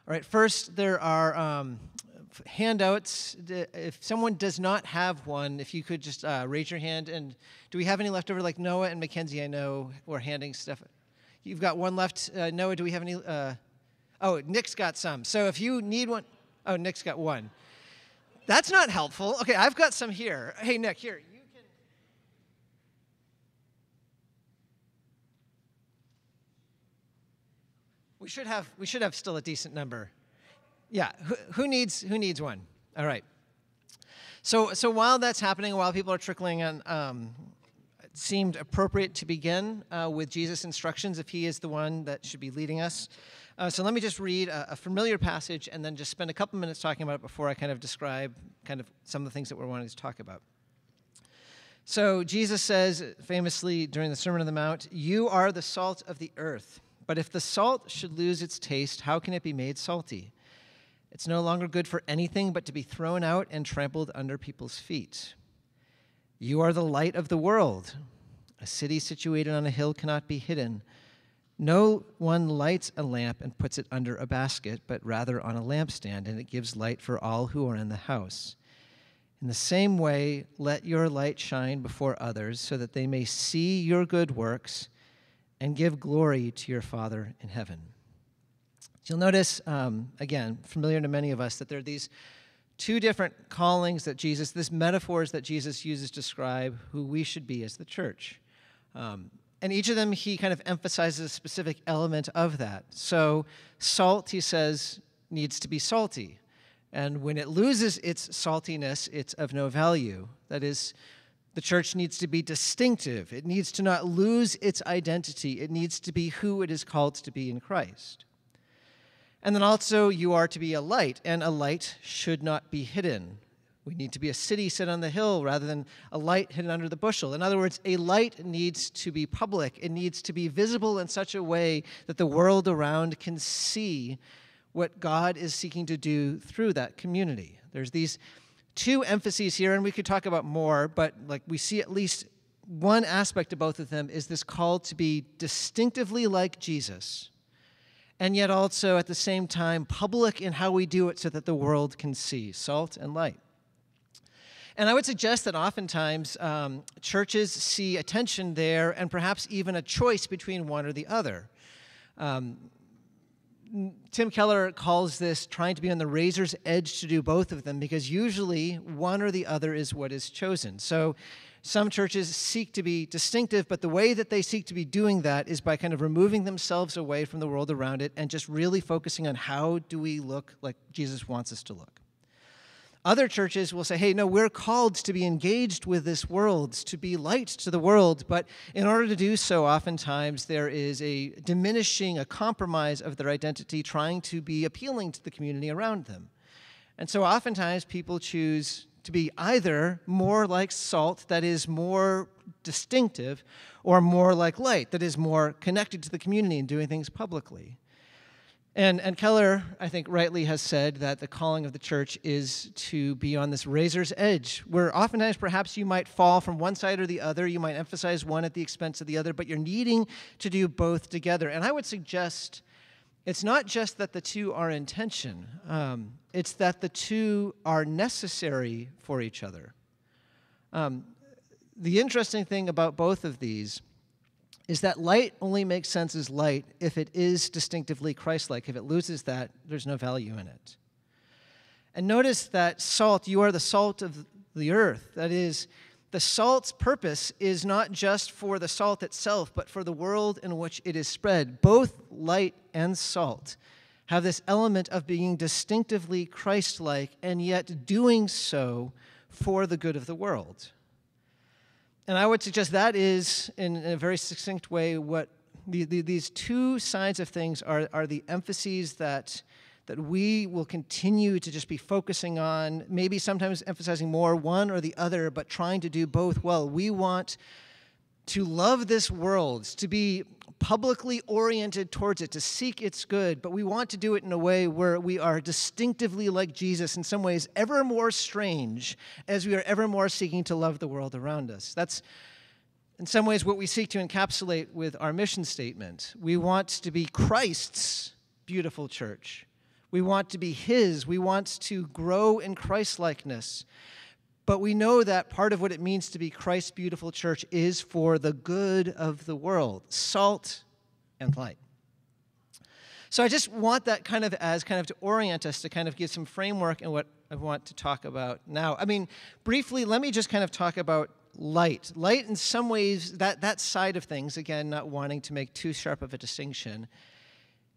All right, first there are handouts. If someone does not have one, if you could just raise your hand. And do we have any left over? Like Noah and Mackenzie, I know, we're handing stuff. You've got one left. Noah, do we have any? Oh, Nick's got some. So if you need one, oh, Nick's got one. That's not helpful. Okay, I've got some here. Hey, Nick, here. You can. We should have still a decent number. Yeah. Who needs one? All right. So while that's happening, while people are trickling in, it seemed appropriate to begin with Jesus' instructions, if he is the one that should be leading us. So let me just read a familiar passage and then just spend a couple minutes talking about it before I kind of describe kind of some of the things that we're wanting to talk about. So Jesus says famously during the Sermon on the Mount, "You are the salt of the earth, but if the salt should lose its taste, how can it be made salty? It's no longer good for anything but to be thrown out and trampled under people's feet. You are the light of the world. A city situated on a hill cannot be hidden. No one lights a lamp and puts it under a basket, but rather on a lampstand, and it gives light for all who are in the house. In the same way, let your light shine before others, so that they may see your good works and give glory to your Father in heaven." You'll notice, again, familiar to many of us, that there are these two different callings that Jesus, these metaphors that Jesus uses to describe who we should be as the church. And each of them, he kind of emphasizes a specific element of that. So salt, he says, needs to be salty. And when it loses its saltiness, it's of no value. That is, the church needs to be distinctive. It needs to not lose its identity. It needs to be who it is called to be in Christ. And then also, you are to be a light, and a light should not be hidden. We need to be a city set on the hill rather than a light hidden under the bushel. In other words, a light needs to be public. It needs to be visible in such a way that the world around can see what God is seeking to do through that community. There's these two emphases here, and we could talk about more, but like we see at least one aspect of both of them is this call to be distinctively like Jesus, and yet also at the same time public in how we do it so that the world can see, salt and light. And I would suggest that oftentimes churches see a tension there and perhaps even a choice between one or the other. Tim Keller calls this trying to be on the razor's edge to do both of them, because usually one or the other is what is chosen. So some churches seek to be distinctive, but the way that they seek to be doing that is by kind of removing themselves away from the world around it and just really focusing on how do we look like Jesus wants us to look. Other churches will say, hey, no, we're called to be engaged with this world, to be light to the world. But in order to do so, oftentimes there is a diminishing, a compromise of their identity, trying to be appealing to the community around them. And so oftentimes people choose to be either more like salt, that is more distinctive, or more like light, that is more connected to the community and doing things publicly. And Keller, I think, rightly has said that the calling of the church is to be on this razor's edge, where oftentimes perhaps you might fall from one side or the other. You might emphasize one at the expense of the other, but you're needing to do both together. And I would suggest it's not just that the two are in tension. It's that the two are necessary for each other. The interesting thing about both of these is that light only makes sense as light if it is distinctively Christ-like. If it loses that, there's no value in it. And notice that salt, you are the salt of the earth. That is, the salt's purpose is not just for the salt itself, but for the world in which it is spread. Both light and salt have this element of being distinctively Christ-like, and yet doing so for the good of the world. And I would suggest that is, in a very succinct way, what these two sides of things are the emphases that we will continue to just be focusing on, maybe sometimes emphasizing more one or the other, but trying to do both well. We want to love this world, to be publicly oriented towards it, to seek its good, but we want to do it in a way where we are distinctively like Jesus, in some ways ever more strange as we are ever more seeking to love the world around us. That's in some ways what we seek to encapsulate with our mission statement. We want to be Christ's beautiful church. We want to be his. We want to grow in Christ-likeness. But we know that part of what it means to be Christ's beautiful church is for the good of the world, salt and light. So I just want that to orient us, to kind of give some framework in what I want to talk about now. I mean, briefly, let me just kind of talk about light. Light, in some ways, that side of things, again, not wanting to make too sharp of a distinction,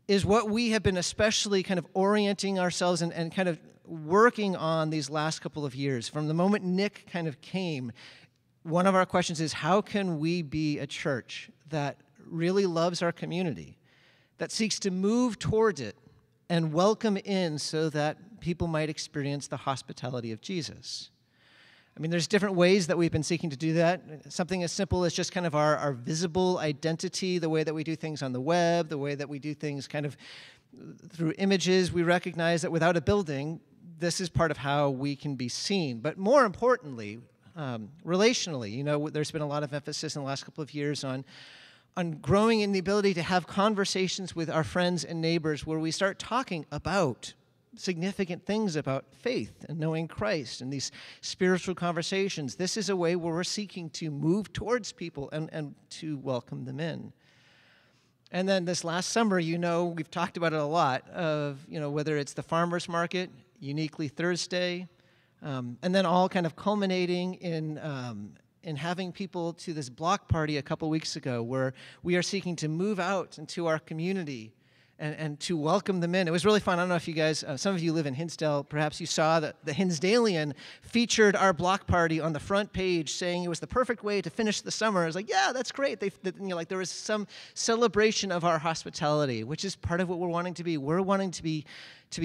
is what we have been especially kind of orienting ourselves and kind of working on these last couple of years. From the moment Nick kind of came, one of our questions is, how can we be a church that really loves our community, that seeks to move towards it and welcome in so that people might experience the hospitality of Jesus? I mean, there's different ways that we've been seeking to do that. Something as simple as just kind of our visible identity, the way that we do things on the web, the way that we do things kind of through images. We recognize that without a building, this is part of how we can be seen. But more importantly, relationally, there's been a lot of emphasis in the last couple of years on growing in the ability to have conversations with our friends and neighbors where we start talking about significant things about faith and knowing Christ and these spiritual conversations. This is a way where we're seeking to move towards people and to welcome them in. And then this last summer, we've talked about it a lot, of, whether it's the farmers market, Uniquely Thursday, and then all kind of culminating in having people to this block party a couple weeks ago where we are seeking to move out into our community and to welcome them in. It was really fun. I don't know if you guys, some of you live in Hinsdale, perhaps you saw that the Hinsdalian featured our block party on the front page, saying it was the perfect way to finish the summer. I was like, yeah, that's great. There was some celebration of our hospitality, which is part of what we're wanting to be. We're wanting to be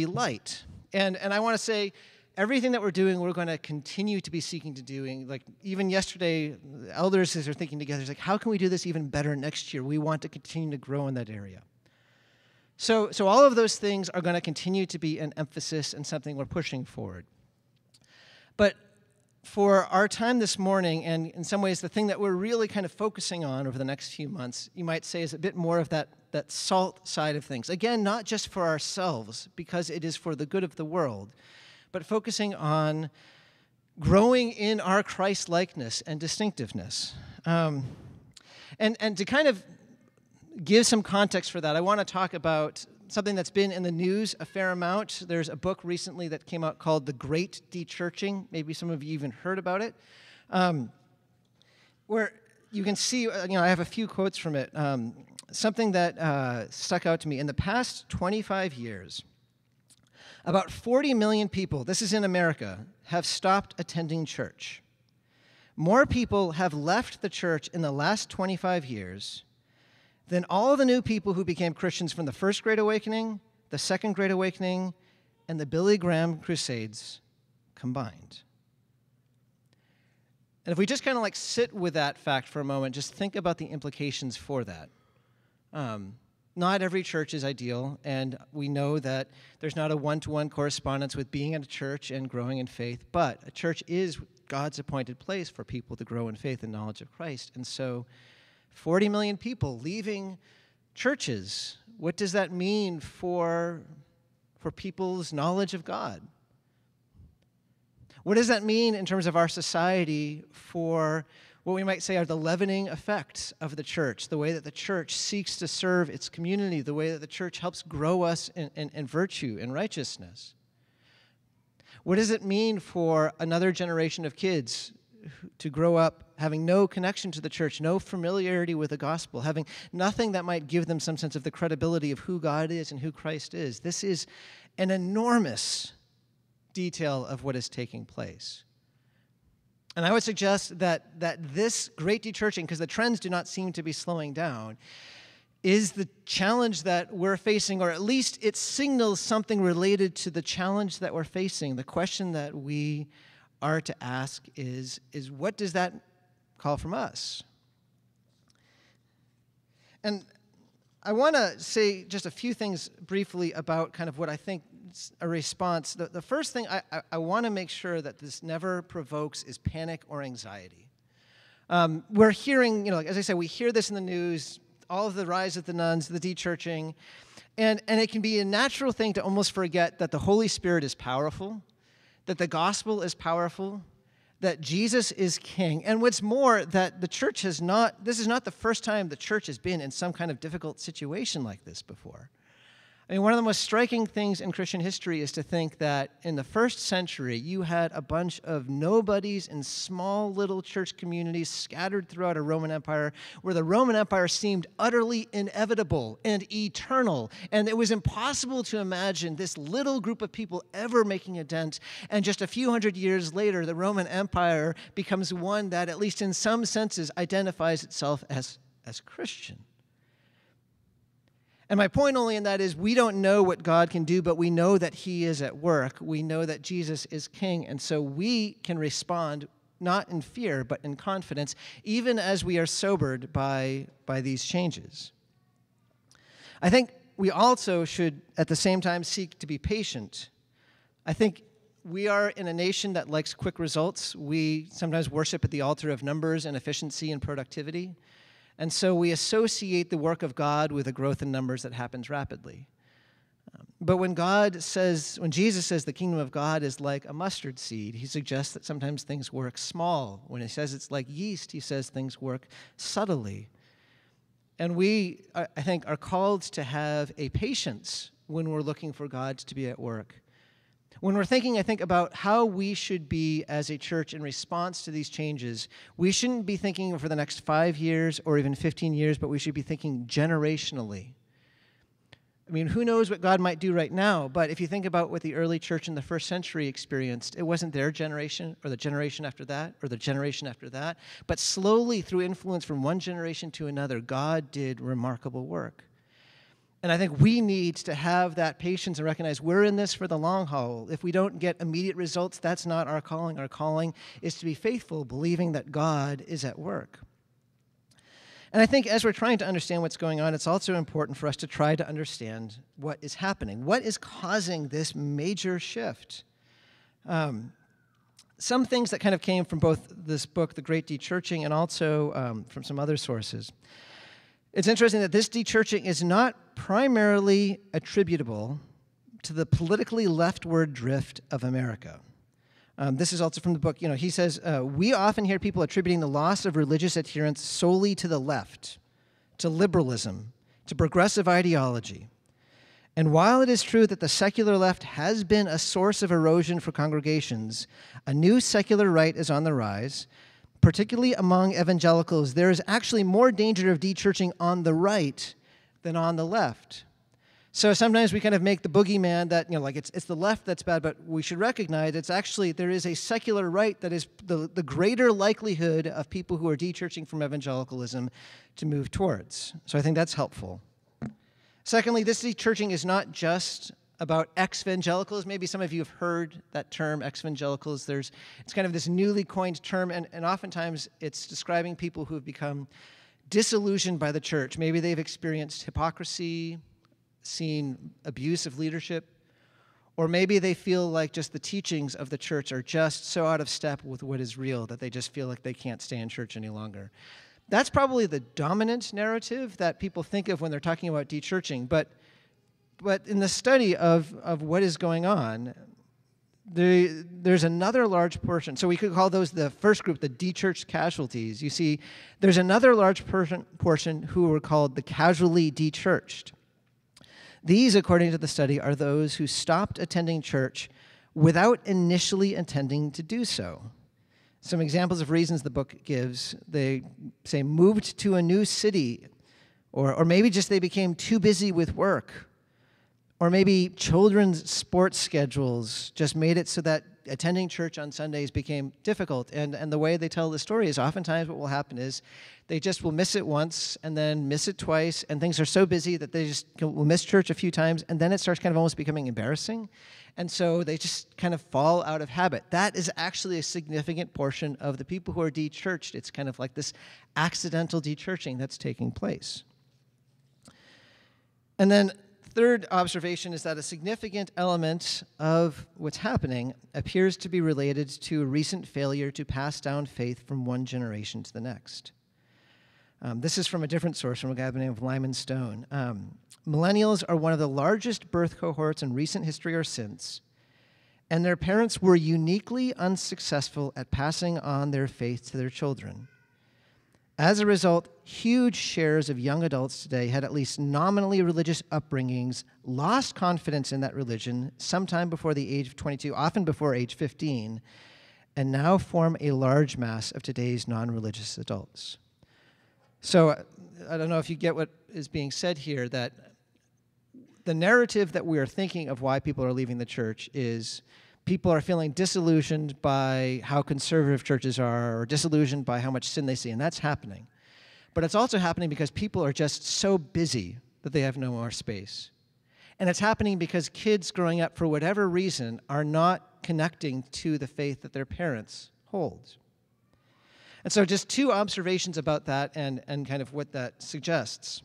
light. And I want to say, everything that we're doing, we're going to continue to be seeking to doing. Like even yesterday, the elders are thinking together, it's like, how can we do this even better next year? We want to continue to grow in that area. So all of those things are going to continue to be an emphasis and something we're pushing forward. But for our time this morning, and in some ways the thing that we're really kind of focusing on over the next few months, you might say is a bit more of that salt side of things. Again, not just for ourselves, because it is for the good of the world, but focusing on growing in our Christ-likeness and distinctiveness. And to kind of give some context for that, I want to talk about something that's been in the news a fair amount. There's a book recently that came out called The Great Dechurching. Maybe some of you even heard about it. Where you can see, I have a few quotes from it. Something that stuck out to me. In the past 25 years, about 40 million people, this is in America, have stopped attending church. More people have left the church in the last 25 years than all the new people who became Christians from the First Great Awakening, the Second Great Awakening, and the Billy Graham Crusades combined. And if we just kind of sit with that fact for a moment, just think about the implications for that. Not every church is ideal, and we know that there's not a one-to-one correspondence with being at a church and growing in faith, but a church is God's appointed place for people to grow in faith and knowledge of Christ. And so 40 million people leaving churches, what does that mean for people's knowledge of God? What does that mean in terms of our society for what we might say are the leavening effects of the church, the way that the church seeks to serve its community, the way that the church helps grow us in virtue and righteousness? What does it mean for another generation of kids to grow up having no connection to the church, no familiarity with the gospel, having nothing that might give them some sense of the credibility of who God is and who Christ is? This is an enormous detail of what is taking place. And I would suggest that this great dechurching, because the trends do not seem to be slowing down, is the challenge that we're facing, or at least it signals something related to the challenge that we're facing. The question that we are to ask is what does that call from us? And I want to say just a few things briefly about kind of what I think is a response. The first thing I want to make sure that this never provokes is panic or anxiety. We're hearing, as I said, we hear this in the news, all of the rise of the nuns, the dechurching, And it can be a natural thing to almost forget that the Holy Spirit is powerful, that the gospel is powerful, that Jesus is king. And what's more, that the church this is not the first time the church has been in some kind of difficult situation like this before. I mean, one of the most striking things in Christian history is to think that in the first century, you had a bunch of nobodies in small little church communities scattered throughout a Roman Empire, where the Roman Empire seemed utterly inevitable and eternal. And it was impossible to imagine this little group of people ever making a dent. And just a few hundred years later, the Roman Empire becomes one that, at least in some senses, identifies itself as Christian. And my point only in that is we don't know what God can do, but we know that he is at work. We know that Jesus is king, and so we can respond not in fear, but in confidence, even as we are sobered by these changes. I think we also should, at the same time, seek to be patient. I think we are in a nation that likes quick results. We sometimes worship at the altar of numbers and efficiency and productivity. And so we associate the work of God with a growth in numbers that happens rapidly. But when Jesus says the kingdom of God is like a mustard seed, he suggests that sometimes things work small. When he says it's like yeast, he says things work subtly. And we, I think, are called to have a patience when we're looking for God to be at work. When we're thinking, I think, about how we should be as a church in response to these changes, we shouldn't be thinking for the next 5 years or even 15 years, but we should be thinking generationally. I mean, who knows what God might do right now, but if you think about what the early church in the first century experienced, it wasn't their generation or the generation after that or the generation after that, but slowly through influence from one generation to another, God did remarkable work. And I think we need to have that patience and recognize we're in this for the long haul. If we don't get immediate results, that's not our calling. Our calling is to be faithful, believing that God is at work. And I think as we're trying to understand what's going on, it's also important for us to try to understand what is happening. What is causing this major shift? Some things that kind of came from both this book, The Great Dechurching, and also from some other sources. It's interesting that this dechurching is not primarily attributable to the politically leftward drift of America. This is also from the book. He says, we often hear people attributing the loss of religious adherence solely to the left, to liberalism, to progressive ideology. And while it is true that the secular left has been a source of erosion for congregations, a new secular right is on the rise. Particularly among evangelicals, there is actually more danger of dechurching on the right than on the left. So sometimes we kind of make the boogeyman that, it's the left that's bad, but we should recognize it's actually, there is a secular right that is the greater likelihood of people who are dechurching from evangelicalism to move towards. So I think that's helpful. Secondly, this dechurching is not just about ex-evangelicals. Maybe some of you have heard that term, ex-evangelicals. It's kind of this newly coined term, and oftentimes it's describing people who have become disillusioned by the church. Maybe they've experienced hypocrisy, seen abuse of leadership, or maybe they feel like just the teachings of the church are just so out of step with what is real that they just feel like they can't stay in church any longer. That's probably the dominant narrative that people think of when they're talking about dechurching, but in the study of what is going on, there's another large portion. So we could call those the first group, the dechurched casualties. You see, there's another large portion who were called the casually dechurched. These, according to the study, are those who stopped attending church without initially intending to do so. Some examples of reasons the book gives, they say moved to a new city, or maybe just they became too busy with work. Or maybe children's sports schedules just made it so that attending church on Sundays became difficult. And the way they tell the story is oftentimes what will happen is they just will miss it once and then miss it twice, and things are so busy that they just will miss church a few times, and then it starts kind of almost becoming embarrassing. And so they just kind of fall out of habit. That is actually a significant portion of the people who are dechurched. It's kind of like this accidental dechurching that's taking place. And then third observation is that a significant element of what's happening appears to be related to a recent failure to pass down faith from one generation to the next. This is from a different source, from a guy by the name of Lyman Stone. Millennials are one of the largest birth cohorts in recent history or since, and their parents were uniquely unsuccessful at passing on their faith to their children. As a result, huge shares of young adults today had at least nominally religious upbringings, lost confidence in that religion sometime before the age of 22, often before age 15, and now form a large mass of today's non-religious adults. So I don't know if you get what is being said here, that the narrative that we are thinking of why people are leaving the church is people are feeling disillusioned by how conservative churches are, or disillusioned by how much sin they see, and that's happening. But it's also happening because people are just so busy that they have no more space. And it's happening because kids growing up, for whatever reason, are not connecting to the faith that their parents hold. And so just two observations about that and kind of what that suggests.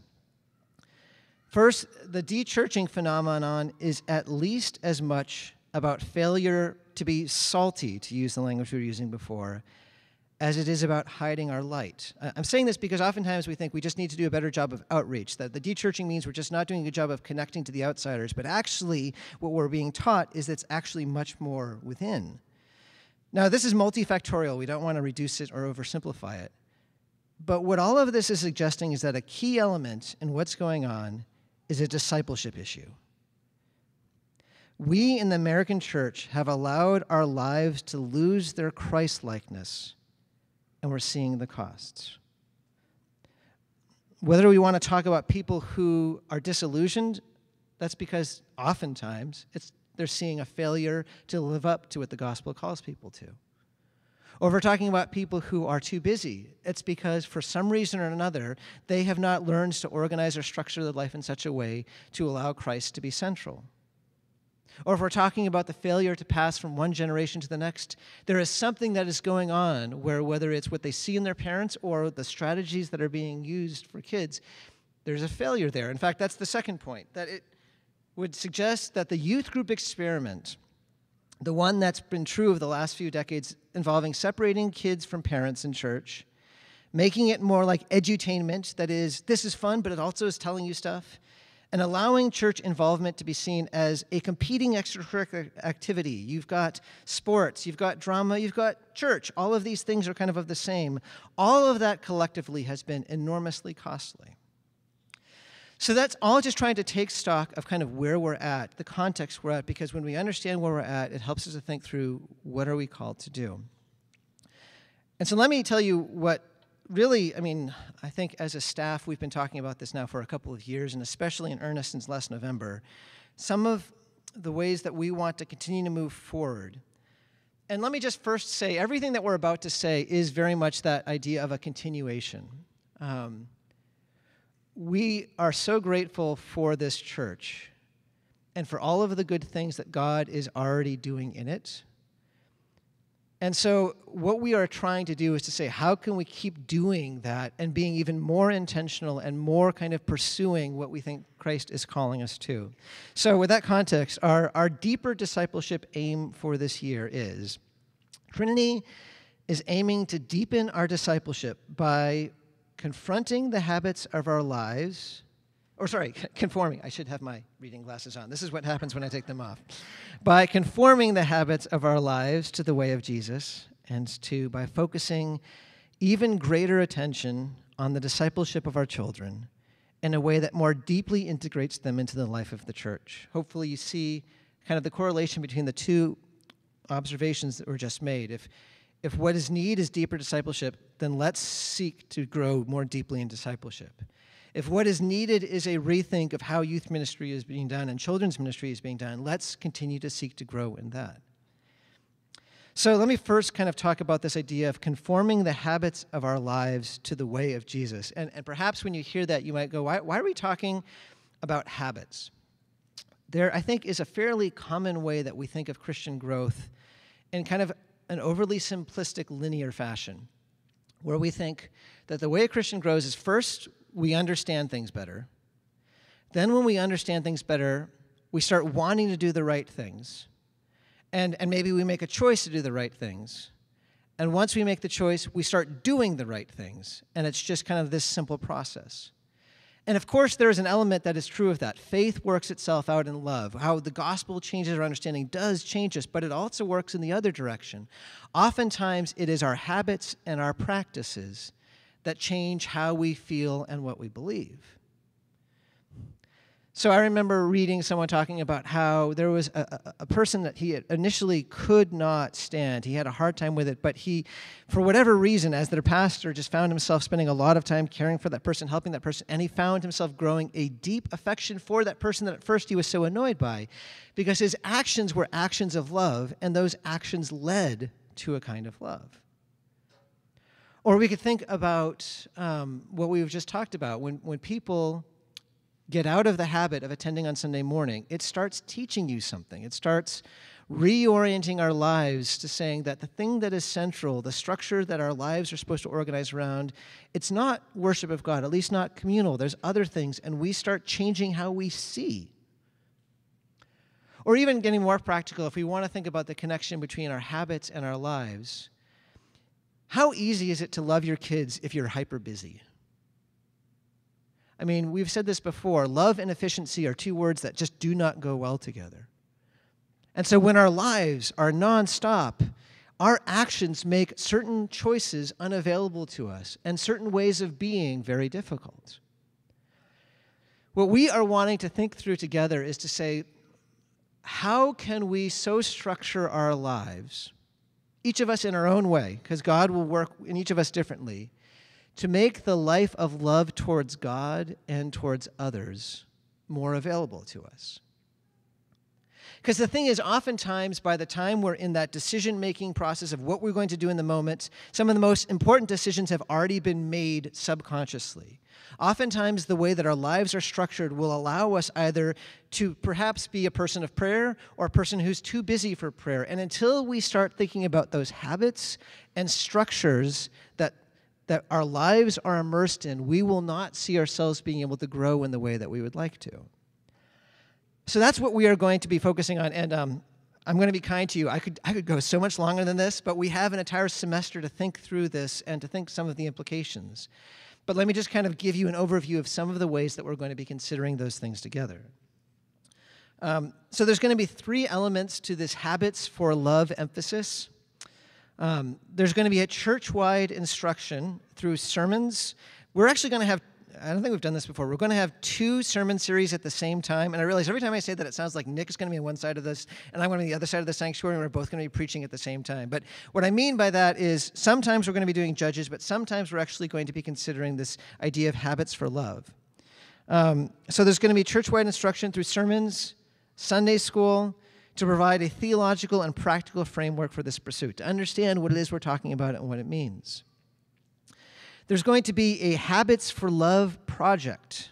First, the de-churching phenomenon is at least as much about failure to be salty, to use the language we were using before, as it is about hiding our light. I'm saying this because oftentimes we think we just need to do a better job of outreach, that the de-churching means we're just not doing a good job of connecting to the outsiders, but actually what we're being taught is it's actually much more within. Now, this is multifactorial. We don't want to reduce it or oversimplify it. But what all of this is suggesting is that a key element in what's going on is a discipleship issue. We in the American church have allowed our lives to lose their Christ-likeness, and we're seeing the costs. Whether we want to talk about people who are disillusioned, that's because oftentimes they're seeing a failure to live up to what the gospel calls people to. Or if we're talking about people who are too busy, it's because for some reason or another, they have not learned to organize or structure their life in such a way to allow Christ to be central. Or if we're talking about the failure to pass from one generation to the next, there is something that is going on where, whether it's what they see in their parents or the strategies that are being used for kids, there's a failure there. In fact, that's the second point, that it would suggest that the youth group experiment, the one that's been true of the last few decades, involving separating kids from parents in church, making it more like edutainment, that is, this is fun, but it also is telling you stuff, and allowing church involvement to be seen as a competing extracurricular activity. You've got sports, you've got drama, you've got church. All of these things are kind of the same. All of that collectively has been enormously costly. So that's all just trying to take stock of kind of where we're at, the context we're at, because when we understand where we're at, it helps us to think through what are we called to do. And so let me tell you what really, I think as a staff, we've been talking about this now for a couple of years, and especially in earnest since last November, some of the ways that we want to continue to move forward. And let me just first say, everything that we're about to say is very much that idea of a continuation. We are so grateful for this church and for all of the good things that God is already doing in it. And so what we are trying to do is to say, how can we keep doing that and being even more intentional and more kind of pursuing what we think Christ is calling us to? So with that context, our deeper discipleship aim for this year is Trinity is aiming to deepen our discipleship by confronting the habits of our lives, conforming. I should have my reading glasses on. This is what happens when I take them off. By conforming the habits of our lives to the way of Jesus, and by focusing even greater attention on the discipleship of our children in a way that more deeply integrates them into the life of the church. Hopefully you see kind of the correlation between the two observations that were just made. If what is needed is deeper discipleship, then let's seek to grow more deeply in discipleship. If what is needed is a rethink of how youth ministry is being done and children's ministry is being done, let's continue to seek to grow in that. So let me first kind of talk about this idea of conforming the habits of our lives to the way of Jesus. And perhaps when you hear that, you might go, why are we talking about habits? There, I think, is a fairly common way that we think of Christian growth in kind of an overly simplistic linear fashion, where we think that the way a Christian grows is first, we understand things better. Then when we understand things better, we start wanting to do the right things. And maybe we make a choice to do the right things. And once we make the choice, we start doing the right things. And it's just kind of this simple process. And of course, there is an element that is true of that. Faith works itself out in love. How the gospel changes our understanding does change us, but it also works in the other direction. Oftentimes, it is our habits and our practices that change how we feel and what we believe. So I remember reading someone talking about how there was a person that he initially could not stand. He had a hard time with it, but he, for whatever reason, as their pastor, just found himself spending a lot of time caring for that person, helping that person, and he found himself growing a deep affection for that person that at first he was so annoyed by, because his actions were actions of love, and those actions led to a kind of love. Or we could think about what we've just talked about. When people get out of the habit of attending on Sunday morning, it starts teaching you something. It starts reorienting our lives to saying that the thing that is central, the structure that our lives are supposed to organize around, it's not worship of God, at least not communal. There's other things, and we start changing how we see. Or even getting more practical, if we want to think about the connection between our habits and our lives, how easy is it to love your kids if you're hyper busy? I mean, we've said this before, love and efficiency are two words that just do not go well together. And so when our lives are nonstop, our actions make certain choices unavailable to us and certain ways of being very difficult. What we are wanting to think through together is to say, how can we so structure our lives, each of us in our own way, because God will work in each of us differently, to make the life of love towards God and towards others more available to us. Because the thing is, oftentimes, by the time we're in that decision-making process of what we're going to do in the moment, some of the most important decisions have already been made subconsciously. Oftentimes, the way that our lives are structured will allow us either to perhaps be a person of prayer or a person who's too busy for prayer. And until we start thinking about those habits and structures that our lives are immersed in, we will not see ourselves being able to grow in the way that we would like to. So that's what we are going to be focusing on, and I'm going to be kind to you. I could go so much longer than this, but we have an entire semester to think through this and to think some of the implications. But let me just kind of give you an overview of some of the ways that we're going to be considering those things together. So there's going to be three elements to this habits for love emphasis. There's going to be a church-wide instruction through sermons. We're actually going to have, I don't think we've done this before, we're going to have two sermon series at the same time. And I realize every time I say that, it sounds like Nick is going to be on one side of this, and I'm going to be on the other side of the sanctuary, and we're both going to be preaching at the same time. But what I mean by that is sometimes we're going to be doing Judges, but sometimes we're actually going to be considering this idea of habits for love. So there's going to be church-wide instruction through sermons, Sunday school, to provide a theological and practical framework for this pursuit, to understand what it is we're talking about and what it means. There's going to be a Habits for Love project,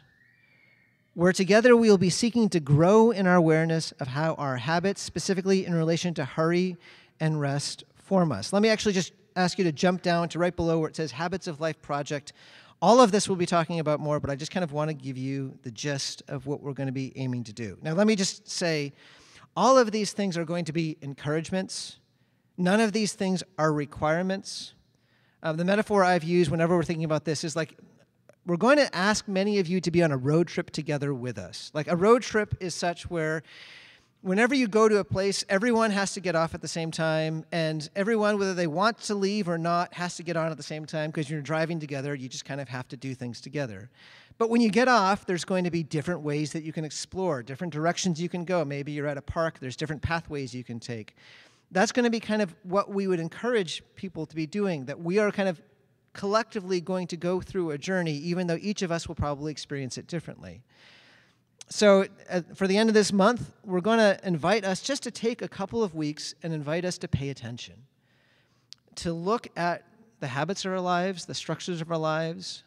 where together we will be seeking to grow in our awareness of how our habits, specifically in relation to hurry and rest, form us. Let me actually just ask you to jump down to right below where it says Habits of Life project. All of this we'll be talking about more, but I just kind of want to give you the gist of what we're going to be aiming to do. Now, let me just say, all of these things are going to be encouragements. None of these things are requirements. The metaphor I've used whenever we're thinking about this is like, we're going to ask many of you to be on a road trip together with us. Like, a road trip is such where whenever you go to a place, everyone has to get off at the same time, and everyone, whether they want to leave or not, has to get on at the same time because you're driving together. You just kind of have to do things together. But when you get off, there's going to be different ways that you can explore, different directions you can go. Maybe you're at a park, there's different pathways you can take. That's going to be kind of what we would encourage people to be doing, that we are kind of collectively going to go through a journey, even though each of us will probably experience it differently. So for the end of this month, we're going to invite us just to take a couple of weeks and invite us to pay attention, to look at the habits of our lives, the structures of our lives,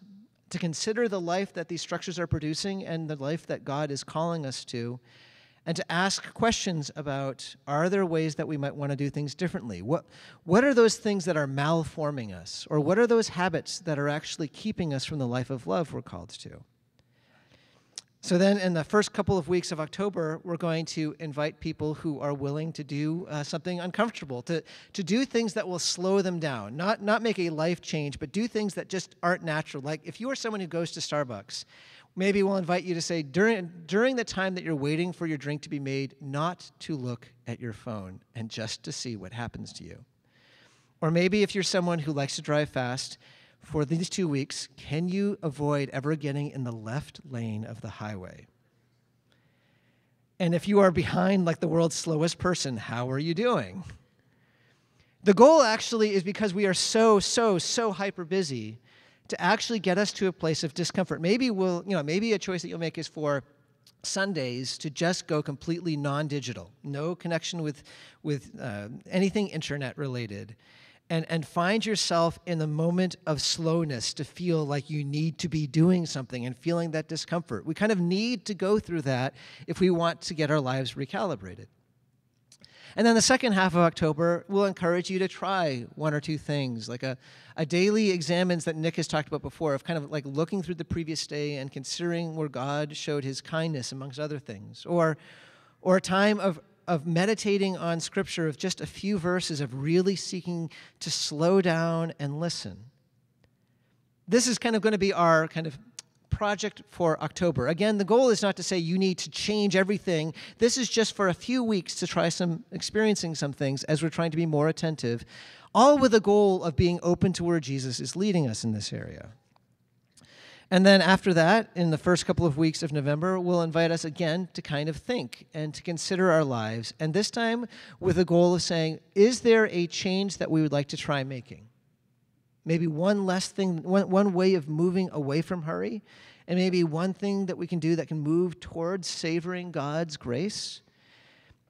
to consider the life that these structures are producing and the life that God is calling us to, and to ask questions about, are there ways that we might want to do things differently? What are those things that are malforming us? Or what are those habits that are actually keeping us from the life of love we're called to? So then in the first couple of weeks of October, we're going to invite people who are willing to do something uncomfortable, to do things that will slow them down, not make a life change, but do things that just aren't natural. Like if you are someone who goes to Starbucks, maybe we'll invite you to say, during the time that you're waiting for your drink to be made, not to look at your phone and just to see what happens to you. Or maybe if you're someone who likes to drive fast, for these 2 weeks, can you avoid ever getting in the left lane of the highway? And if you are behind like the world's slowest person, how are you doing? The goal actually is, because we are so hyper busy, to actually get us to a place of discomfort. Maybe maybe a choice that you'll make is for Sundays to just go completely non-digital, no connection with anything internet related. And find yourself in the moment of slowness to feel like you need to be doing something and feeling that discomfort. We kind of need to go through that if we want to get our lives recalibrated. And then the second half of October, we'll encourage you to try one or two things, like a daily examines that Nick has talked about before, of kind of like looking through the previous day and considering where God showed his kindness, amongst other things. Or a time of meditating on Scripture, of just a few verses, of really seeking to slow down and listen. This is kind of going to be our kind of project for October. Again, the goal is not to say you need to change everything. This is just for a few weeks to try experiencing some things as we're trying to be more attentive, all with the goal of being open to where Jesus is leading us in this area. And then after that, in the first couple of weeks of November, we'll invite us again to kind of think and to consider our lives. And this time with the goal of saying, is there a change that we would like to try making? Maybe one less thing, one way of moving away from hurry, and maybe one thing that we can do that can move towards savoring God's grace.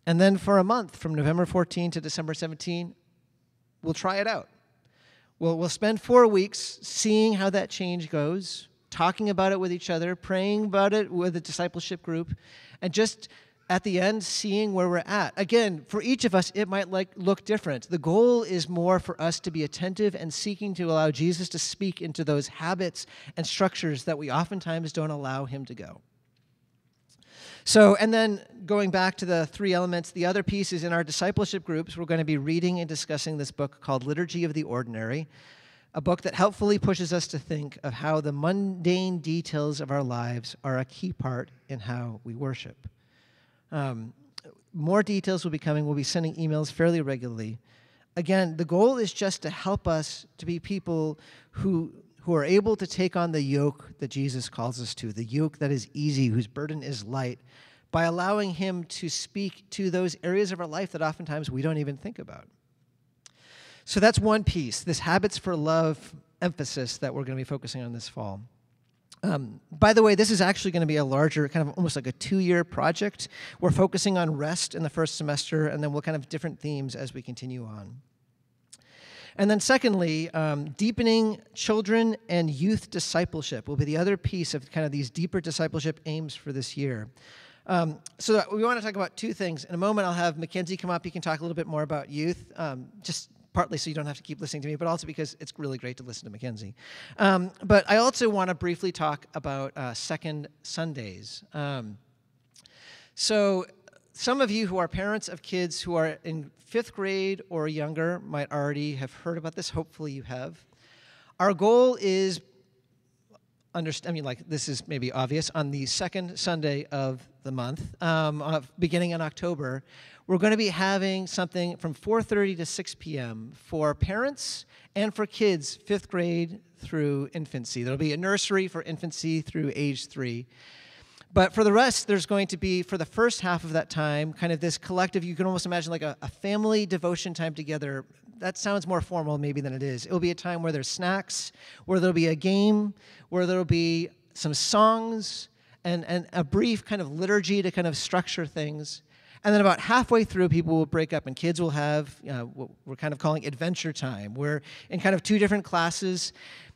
And then for a month, from November 14 to December 17, we'll try it out. We'll spend 4 weeks seeing how that change goes, talking about it with each other, praying about it with a discipleship group, and just at the end, seeing where we're at. Again, for each of us, it might look different. The goal is more for us to be attentive and seeking to allow Jesus to speak into those habits and structures that we oftentimes don't allow him to go. So, and then going back to the three elements, the other piece is in our discipleship groups, we're going to be reading and discussing this book called Liturgy of the Ordinary, a book that helpfully pushes us to think of how the mundane details of our lives are a key part in how we worship. More details will be coming. We'll be sending emails fairly regularly. Again, the goal is just to help us to be people who are able to take on the yoke that Jesus calls us to, the yoke that is easy, whose burden is light, by allowing him to speak to those areas of our life that oftentimes we don't even think about. So that's one piece, this habits for love emphasis that we're going to be focusing on this fall. By the way, this is actually going to be a larger, kind of almost like a 2-year project. We're focusing on rest in the first semester, and then we'll kind of different themes as we continue on. And then secondly, deepening children and youth discipleship will be the other piece of kind of these deeper discipleship aims for this year. So we want to talk about two things. In a moment, I'll have Mackenzie come up. He can talk a little bit more about youth, just partly so you don't have to keep listening to me, but also because it's really great to listen to Mackenzie. But I also want to briefly talk about Second Sundays. So some of you who are parents of kids who are in 5th grade or younger might already have heard about this. Hopefully you have. Our goal is, this is maybe obvious, on the second Sunday of the month, beginning in October, we're going to be having something from 4:30 to 6 p.m. for parents and for kids 5th grade through infancy. There'll be a nursery for infancy through age 3. But for the rest, there's going to be, for the first half of that time, kind of this collective, you can almost imagine like a family devotion time together. That sounds more formal maybe than it is. It'll be a time where there's snacks, where there'll be a game, where there'll be some songs, and a brief kind of liturgy to kind of structure things. And then about halfway through, people will break up, and kids will have what we're kind of calling adventure time, where in kind of 2 different classes,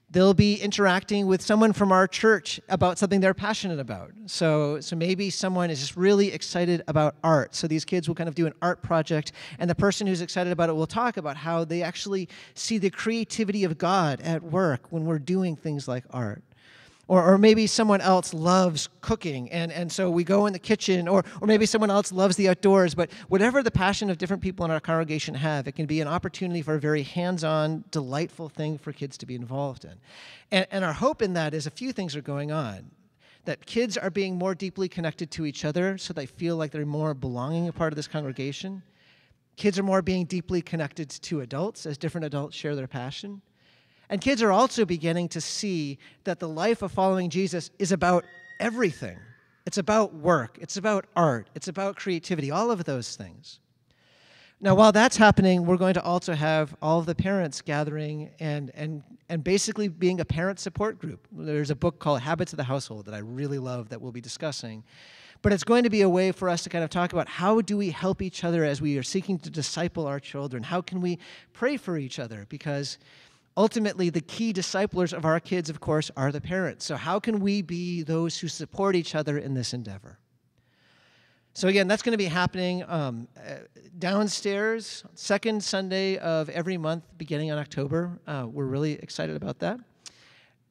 they'll be interacting with someone from our church about something they're passionate about. So maybe someone is just really excited about art. So these kids will kind of do an art project, and the person who's excited about it will talk about how they actually see the creativity of God at work when we're doing things like art. Or maybe someone else loves cooking, and so we go in the kitchen, or maybe someone else loves the outdoors. But whatever the passion of different people in our congregation have, it can be an opportunity for a very hands-on, delightful thing for kids to be involved in. And our hope in that is a few things are going on. That kids are being more deeply connected to each other so they feel like they're more belonging a part of this congregation. Kids are more being deeply connected to adults as different adults share their passion. And kids are also beginning to see that the life of following Jesus is about everything. It's about work. It's about art. It's about creativity, all of those things. Now, while that's happening, we're going to also have all of the parents gathering and basically being a parent support group. There's a book called Habits of the Household that I really love that we'll be discussing. But it's going to be a way for us to kind of talk about how do we help each other as we are seeking to disciple our children? How can we pray for each other? Because ultimately, the key disciplers of our kids, of course, are the parents. So how can we be those who support each other in this endeavor? So again, that's going to be happening downstairs, second Sunday of every month, beginning in October. We're really excited about that.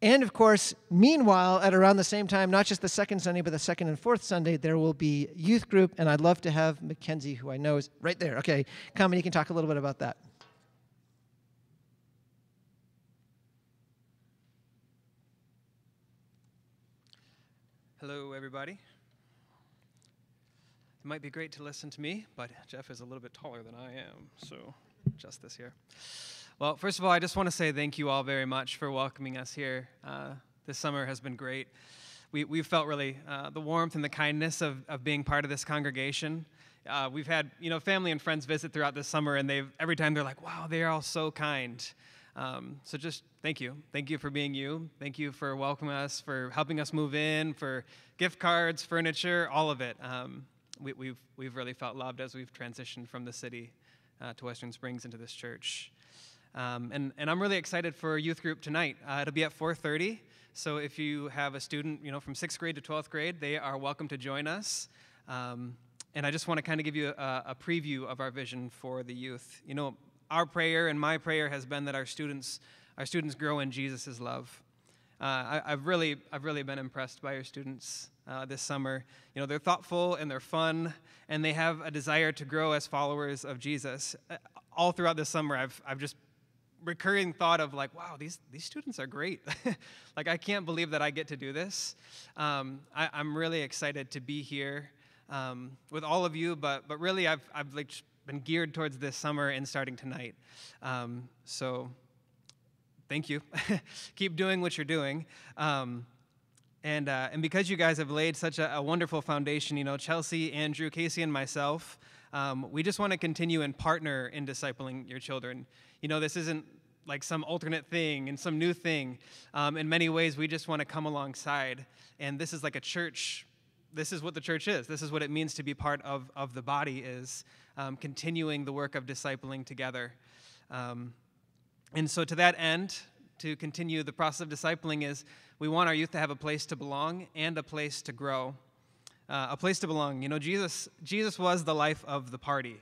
And of course, meanwhile, at around the same time, not just the second Sunday, but the second and fourth Sunday, there will be youth group. And I'd love to have Mackenzie, who I know is right there. Okay, come and you can talk a little bit about that. Hello, everybody. It might be great to listen to me, but Jeff is a little bit taller than I am, so adjust this here. Well, first of all, I just want to say thank you all very much for welcoming us here. This summer has been great. We've felt really the warmth and the kindness of being part of this congregation. We've had family and friends visit throughout this summer, and every time they're like, wow, they are all so kind. So just thank you. Thank you for being you. Thank you for welcoming us, for helping us move in, for gift cards, furniture, all of it. We've really felt loved as we've transitioned from the city to Western Springs into this church. And I'm really excited for youth group tonight. It'll be at 4:30. So if you have a student, from 6th grade to 12th grade, they are welcome to join us. And I just want to kind of give you a preview of our vision for the youth. Our prayer and my prayer has been that our students grow in Jesus' love. I've really been impressed by our students this summer. They're thoughtful and they're fun, and they have a desire to grow as followers of Jesus. All throughout this summer, I've just recurring thought of like, wow, these students are great. Like, I can't believe that I get to do this. I'm really excited to be here with all of you, but really I've been geared towards this summer and starting tonight. So thank you. Keep doing what you're doing. And because you guys have laid such a wonderful foundation, Chelsea, Andrew, Casey, and myself, we just want to continue and partner in discipling your children. This isn't like some alternate thing and some new thing. In many ways, we just want to come alongside. And this is like a church. This is what the church is. This is what it means to be part of the body, is continuing the work of discipling together. And so to that end, to continue the process of discipling, is we want our youth to have a place to belong and a place to grow. A place to belong. Jesus was the life of the party.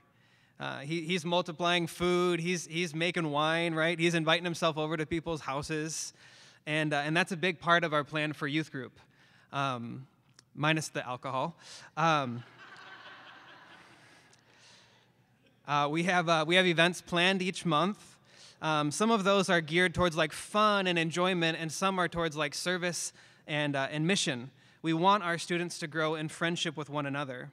He's multiplying food. He's making wine, right? He's inviting himself over to people's houses. And that's a big part of our plan for youth group, minus the alcohol. We have events planned each month. Some of those are geared towards like fun and enjoyment, and some are towards like service and mission. We want our students to grow in friendship with one another,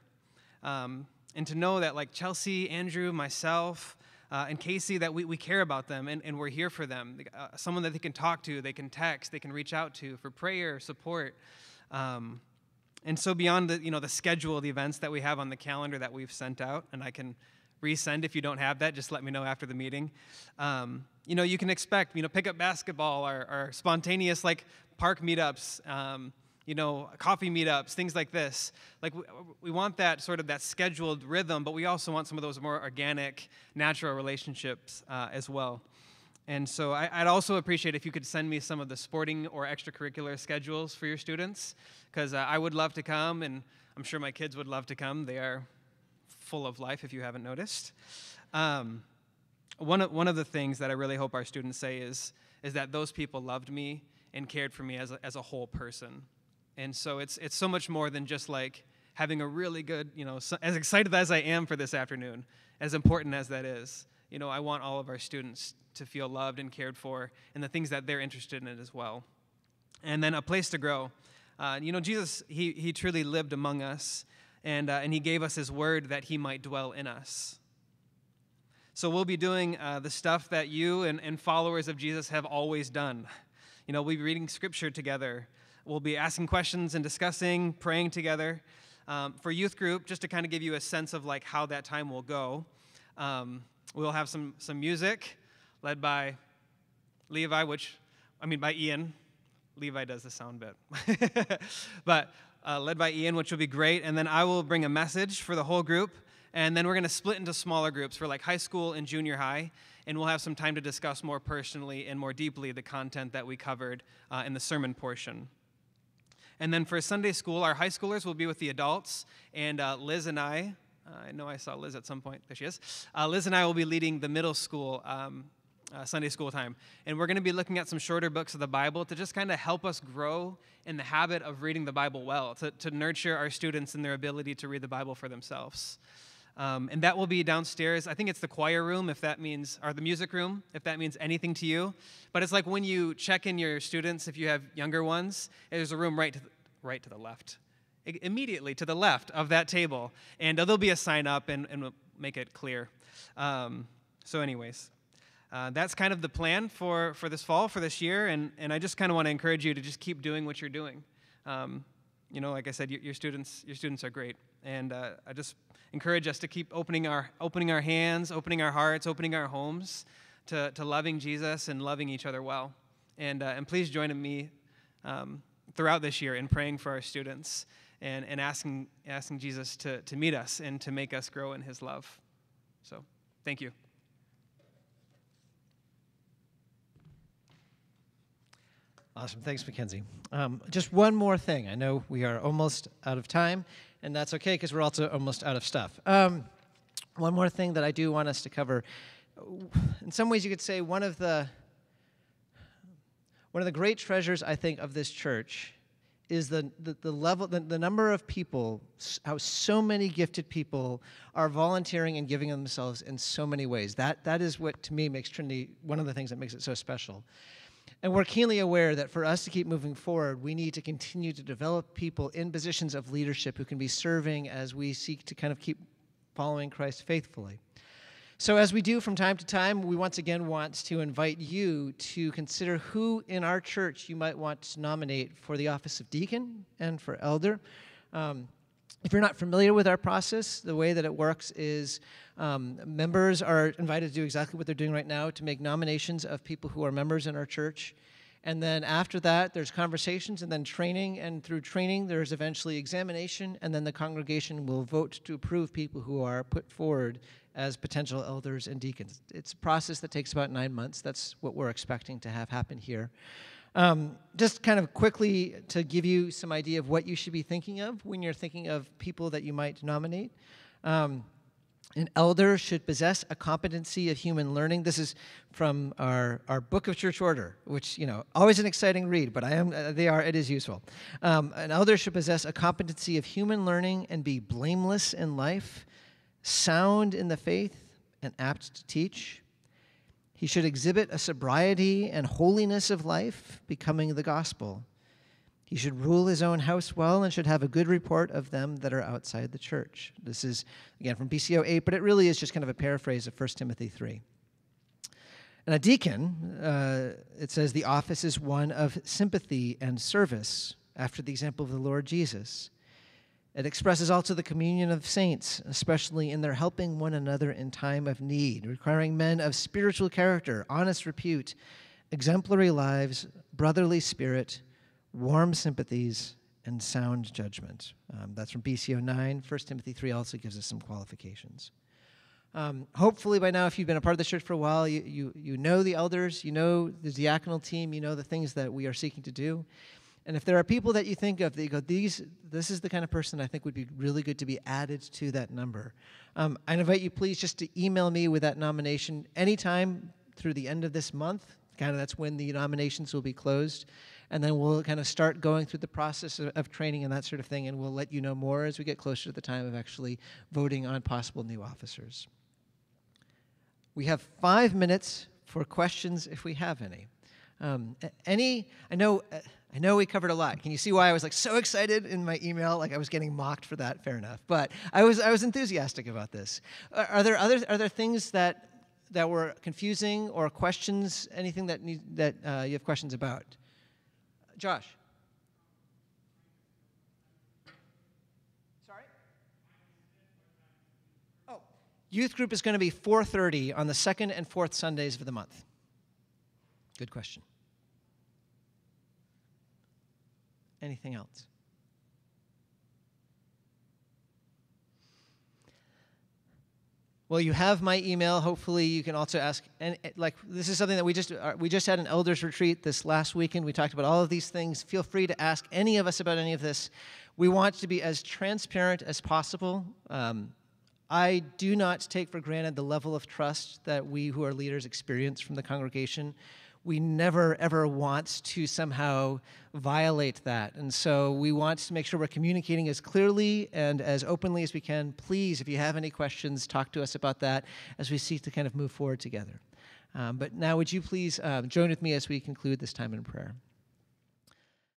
and to know that like Chelsea, Andrew, myself, and Casey, that we care about them and we're here for them. Someone that they can talk to, they can text, they can reach out to for prayer, support. And so beyond the scheduled events that we have on the calendar that we've sent out, and I can resend if you don't have that, just let me know after the meeting. You can expect, pickup basketball or spontaneous like park meetups, coffee meetups, things like this. Like we want that sort of that scheduled rhythm, but we also want some of those more organic, natural relationships as well. And so I'd also appreciate if you could send me some of the sporting or extracurricular schedules for your students, because I would love to come, and I'm sure my kids would love to come. They are full of life, if you haven't noticed. One of the things that I really hope our students say is that those people loved me and cared for me as a whole person. And so it's so much more than just like having a really good, as excited as I am for this afternoon, as important as that is, I want all of our students to feel loved and cared for and the things that they're interested in as well. And then a place to grow. Jesus, he truly lived among us, and he gave us his word that he might dwell in us. So we'll be doing the stuff that you and followers of Jesus have always done. We'll be reading scripture together. We'll be asking questions and discussing, praying together. For youth group, just to kind of give you a sense of like how that time will go, we'll have some music led by Levi, by Ian. Levi does the sound bit. But led by Ian, which will be great. And then I will bring a message for the whole group. And then we're going to split into smaller groups for like high school and junior high. And we'll have some time to discuss more personally and more deeply the content that we covered in the sermon portion. And then for Sunday school, our high schoolers will be with the adults. And Liz and I know I saw Liz at some point. There she is. Liz and I will be leading the middle school Sunday school time. And we're going to be looking at some shorter books of the Bible to just kind of help us grow in the habit of reading the Bible well, to nurture our students in their ability to read the Bible for themselves. And that will be downstairs. I think it's the choir room, or the music room, if that means anything to you. But it's like when you check in your students, if you have younger ones, there's a room right to the left, immediately to the left of that table. And there'll be a sign up, and we'll make it clear. So anyways, that's kind of the plan for this fall, for this year. And I just kind of want to encourage you to just keep doing what you're doing. Like I said, your students are great. And I just encourage us to keep opening our hands, opening our hearts, opening our homes to loving Jesus and loving each other well. And please join me throughout this year in praying for our students and asking Jesus to meet us and to make us grow in his love. So, thank you. Awesome. Thanks, Mackenzie. Just one more thing. I know we are almost out of time, and that's okay because we're also almost out of stuff. One more thing that I do want us to cover. In some ways, you could say one of the great treasures, I think, of this church is the level, the number of people, how so many gifted people are volunteering and giving themselves in so many ways. That is what, to me, makes Trinity one of the things that makes it so special. And we're keenly aware that for us to keep moving forward, we need to continue to develop people in positions of leadership who can be serving as we seek to kind of keep following Christ faithfully. So as we do from time to time, we once again want to invite you to consider who in our church you might want to nominate for the office of deacon and for elder. If you're not familiar with our process, the way that it works is members are invited to do exactly what they're doing right now, to make nominations of people who are members in our church. And then after that, there's conversations and then training. And through training, there's eventually examination. And then the congregation will vote to approve people who are put forward as potential elders and deacons. It's a process that takes about 9 months. That's what we're expecting to have happen here. Just kind of quickly to give you some idea of what you should be thinking of when you're thinking of people that you might nominate. An elder should possess a competency of human learning. This is from our Book of Church Order, which, always an exciting read, but it is useful. An elder should possess a competency of human learning and be blameless in life, sound in the faith, and apt to teach. He should exhibit a sobriety and holiness of life, becoming the gospel. He should rule his own house well and should have a good report of them that are outside the church. This is, again, from BCO 8, but it really is just kind of a paraphrase of 1 Timothy 3. And a deacon, it says, the office is one of sympathy and service, after the example of the Lord Jesus. It expresses also the communion of saints, especially in their helping one another in time of need, requiring men of spiritual character, honest repute, exemplary lives, brotherly spirit, warm sympathies, and sound judgment. That's from BCO 9. 1 Timothy 3 also gives us some qualifications. Hopefully by now, if you've been a part of the church for a while, you know the elders, you know the diaconal team, you know the things that we are seeking to do. And if there are people that you think of that you go, this is the kind of person I think would be really good to be added to that number, I invite you please just to email me with that nomination anytime through the end of this month. Kind of that's when the nominations will be closed. and then we'll kind of start going through the process of training and that sort of thing, and we'll let you know more as we get closer to the time of actually voting on possible new officers. We have 5 minutes for questions if we have any. I know we covered a lot. Can you see why I was like so excited in my email? Like I was getting mocked for that. Fair enough. But I was enthusiastic about this. Are there things that were confusing or questions? Anything that you have questions about? Josh. Sorry. Oh, youth group is going to be 4:30 on the second and fourth Sundays of the month. Good question. Anything else? Well, you have my email. Hopefully, you can also ask. And like this is something that we just had an elders retreat this last weekend. We talked about all of these things. Feel free to ask any of us about any of this. We want to be as transparent as possible. I do not take for granted the level of trust that we who are leaders experience from the congregation. We never, ever want to somehow violate that. And so we want to make sure we're communicating as clearly and as openly as we can. Please, if you have any questions, talk to us about that as we seek to kind of move forward together. But now would you please join with me as we conclude this time in prayer.